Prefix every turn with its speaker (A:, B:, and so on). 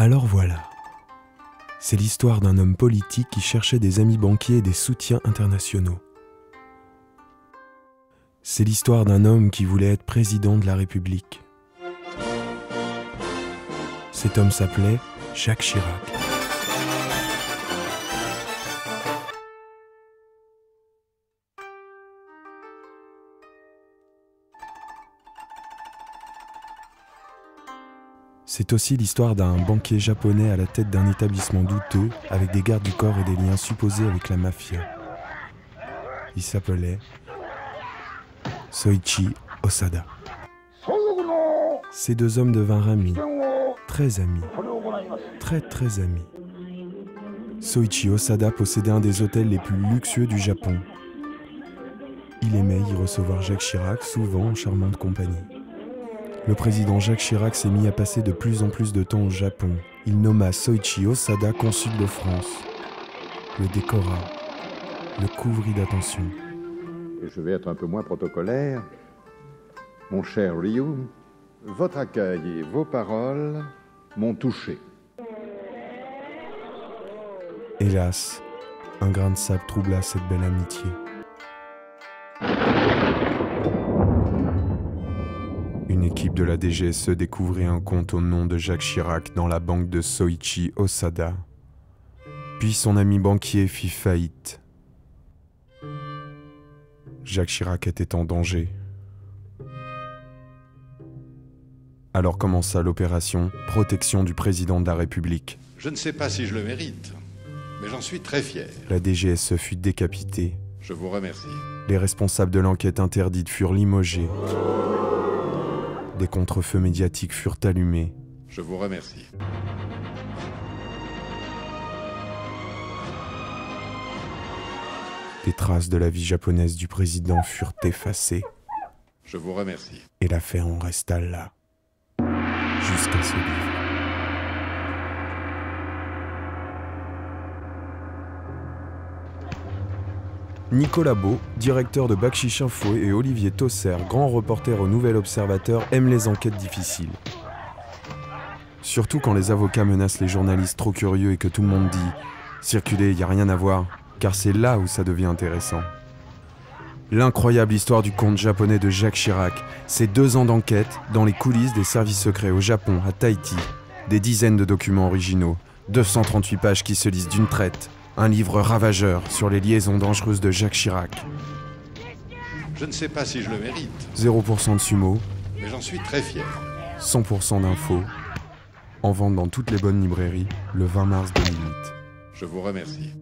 A: Alors voilà, c'est l'histoire d'un homme politique qui cherchait des amis banquiers et des soutiens internationaux. C'est l'histoire d'un homme qui voulait être président de la République. Cet homme s'appelait Jacques Chirac. C'est aussi l'histoire d'un banquier japonais à la tête d'un établissement douteux avec des gardes du corps et des liens supposés avec la mafia. Il s'appelait Soichi Osada. Ces deux hommes devinrent amis, très amis, très amis. Soichi Osada possédait un des hôtels les plus luxueux du Japon. Il aimait y recevoir Jacques Chirac, souvent en charmante compagnie. Le président Jacques Chirac s'est mis à passer de plus en plus de temps au Japon. Il nomma Soichi Osada consul de France, le décora, le couvrit d'attention.
B: Et je vais être un peu moins protocolaire. Mon cher Ryu, votre accueil et vos paroles m'ont touché.
A: Hélas, un grain de sable troubla cette belle amitié. Une équipe de la DGSE découvrit un compte au nom de Jacques Chirac dans la banque de Soichi Osada. Puis son ami banquier fit faillite. Jacques Chirac était en danger. Alors commença l'opération Protection du président de la République.
C: Je ne sais pas si je le mérite, mais j'en suis très fier.
A: La DGSE fut décapitée.
C: Je vous remercie.
A: Les responsables de l'enquête interdite furent limogés. Des contrefeux médiatiques furent allumés.
C: Je vous remercie.
A: Des traces de la vie japonaise du président furent effacées.
C: Je vous remercie.
A: Et l'affaire en resta là, jusqu'à ce livre. Nicolas Beau, directeur de Bakchiche Info, et Olivier Tosser, grand reporter au Nouvel Observateur, aiment les enquêtes difficiles. Surtout quand les avocats menacent les journalistes trop curieux et que tout le monde dit « Circulez, y a rien à voir », car c'est là où ça devient intéressant. L'incroyable histoire du conte japonais de Jacques Chirac, c'est 2 ans d'enquête dans les coulisses des services secrets au Japon, à Tahiti, des dizaines de documents originaux, 238 pages qui se lisent d'une traite, un livre ravageur sur les liaisons dangereuses de Jacques Chirac.
C: Je ne sais pas si je le mérite,
A: 0% de sumo,
C: mais j'en suis très fier.
A: 100% d'infos, en vente dans toutes les bonnes librairies, le 20 mars 2008.
C: Je vous remercie.